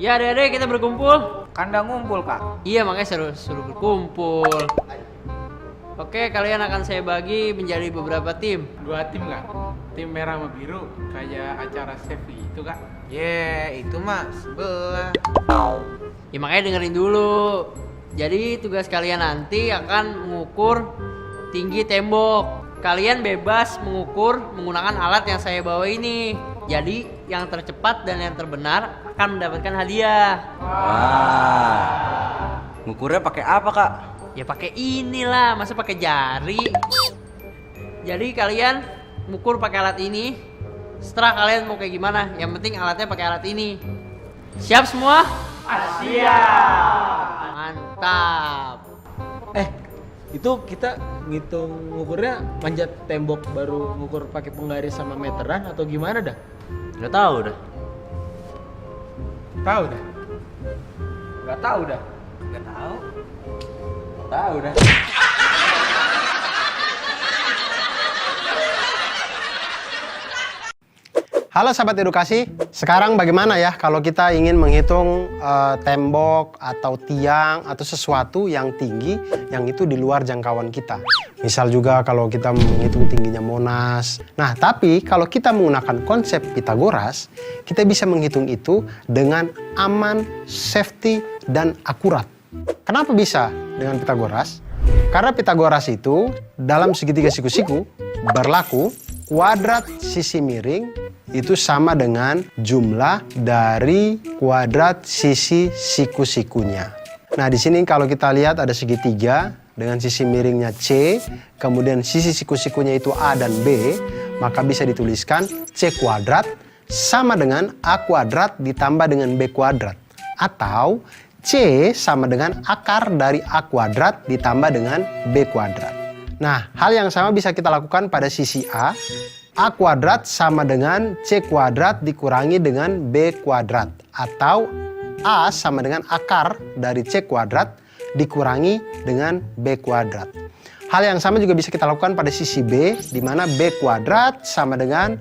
Ya adek-adek kita berkumpul. Kandang ngumpul, Kak. Iya makanya suruh berkumpul. Oke, kalian akan saya bagi menjadi beberapa tim. 2 tim Kak. Tim merah sama biru kayak acara Sevi itu Kak. Itu mah sebelah. Ya makanya dengerin dulu. Jadi tugas kalian nanti akan mengukur tinggi tembok. Kalian bebas mengukur menggunakan alat yang saya bawa ini. Jadi yang tercepat dan yang terbenar akan mendapatkan hadiah. Wah. Ngukurnya pakai apa, Kak? Ya pakai inilah, masa pakai jari. Jadi kalian mengukur pakai alat ini. Setelah kalian mau kayak gimana, yang penting alatnya pakai alat ini. Siap semua? Siap. Mantap. Itu kita ngitung ngukurnya manjat tembok baru ngukur pakai penggaris sama meteran atau gimana dah? Nggak tahu dah. Tahu dah. Gak tahu dah. Nggak tahu. Tahu dah. Halo sahabat edukasi, sekarang bagaimana ya kalau kita ingin menghitung tembok atau tiang atau sesuatu yang tinggi yang itu di luar jangkauan kita. Misal juga kalau kita menghitung tingginya Monas. Nah, tapi kalau kita menggunakan konsep Pitagoras, kita bisa menghitung itu dengan aman, safety, dan akurat. Kenapa bisa dengan Pitagoras? Karena Pitagoras itu dalam segitiga siku-siku berlaku kuadrat sisi miring itu sama dengan jumlah dari kuadrat sisi siku-sikunya. Nah, di sini kalau kita lihat ada segitiga dengan sisi miringnya C, kemudian sisi siku-sikunya itu A dan B, maka bisa dituliskan C kuadrat sama dengan A kuadrat ditambah dengan B kuadrat. Atau C sama dengan akar dari A kuadrat ditambah dengan B kuadrat. Nah, hal yang sama bisa kita lakukan pada sisi A. A kuadrat sama dengan C kuadrat dikurangi dengan B kuadrat. Atau A sama dengan akar dari C kuadrat dikurangi dengan B kuadrat. Hal yang sama juga bisa kita lakukan pada sisi B, di mana B kuadrat sama dengan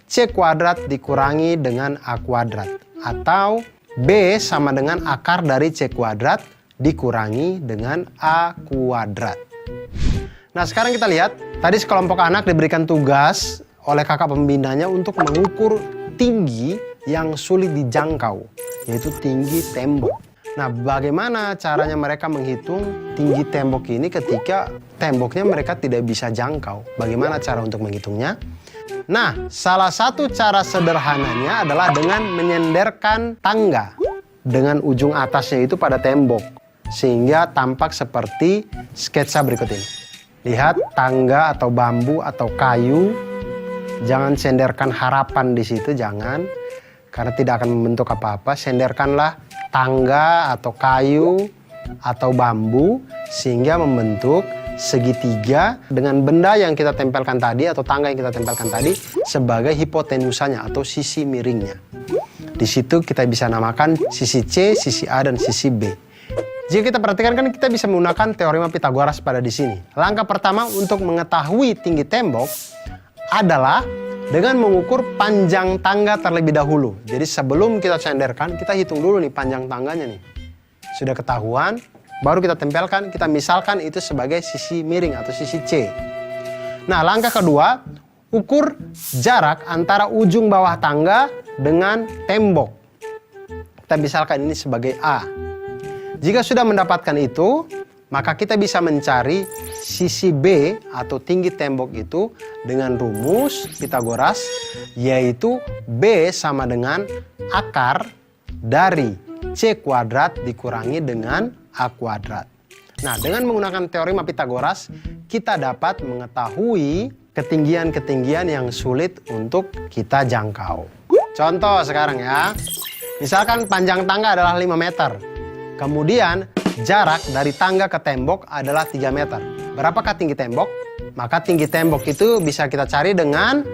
C kuadrat dikurangi dengan A kuadrat. Atau B sama dengan akar dari C kuadrat dikurangi dengan A kuadrat. Nah, sekarang kita lihat, tadi sekelompok anak diberikan tugas oleh kakak pembinanya untuk mengukur tinggi yang sulit dijangkau, yaitu tinggi tembok. Nah, bagaimana caranya mereka menghitung tinggi tembok ini ketika temboknya mereka tidak bisa jangkau? Bagaimana cara untuk menghitungnya? Nah, salah satu cara sederhananya adalah dengan menyenderkan tangga dengan ujung atasnya itu pada tembok, sehingga tampak seperti sketsa berikut ini. Lihat, tangga atau bambu atau kayu. Jangan senderkan harapan di situ, jangan. Karena tidak akan membentuk apa-apa. Senderkanlah tangga atau kayu atau bambu sehingga membentuk segitiga dengan benda yang kita tempelkan tadi atau tangga yang kita tempelkan tadi sebagai hipotenusanya atau sisi miringnya. Di situ kita bisa namakan sisi C, sisi A, dan sisi B. Jika kita perhatikan kan kita bisa menggunakan teorema Pitagoras pada di sini. Langkah pertama untuk mengetahui tinggi tembok adalah dengan mengukur panjang tangga terlebih dahulu. Jadi sebelum kita senderkan, kita hitung dulu nih panjang tangganya nih. Sudah ketahuan, baru kita tempelkan, kita misalkan itu sebagai sisi miring atau sisi C. Nah, langkah kedua, ukur jarak antara ujung bawah tangga dengan tembok. Kita misalkan ini sebagai A. Jika sudah mendapatkan itu, maka kita bisa mencari sisi B atau tinggi tembok itu dengan rumus Pitagoras, yaitu B sama dengan akar dari C kuadrat dikurangi dengan A kuadrat. Nah, dengan menggunakan teorema Pitagoras, kita dapat mengetahui ketinggian-ketinggian yang sulit untuk kita jangkau. Contoh sekarang ya, misalkan panjang tangga adalah 5 meter. Kemudian jarak dari tangga ke tembok adalah 3 meter. Berapakah tinggi tembok? Maka tinggi tembok itu bisa kita cari dengan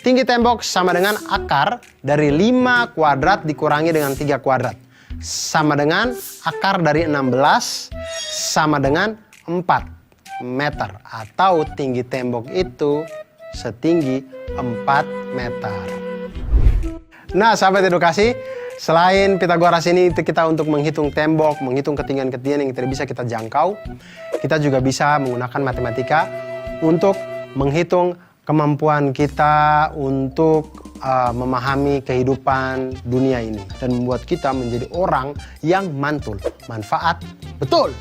tinggi tembok sama dengan akar dari 5 kuadrat dikurangi dengan 3 kuadrat. Sama dengan akar dari 16 sama dengan 4 meter. Atau tinggi tembok itu setinggi 4 meter. Nah, sahabat edukasi, Selain Pitagoras ini itu kita untuk menghitung tembok, menghitung ketinggian-ketinggian yang tidak bisa kita jangkau, kita juga bisa menggunakan matematika untuk menghitung kemampuan kita untuk memahami kehidupan dunia ini dan membuat kita menjadi orang yang mantul, manfaat, betul.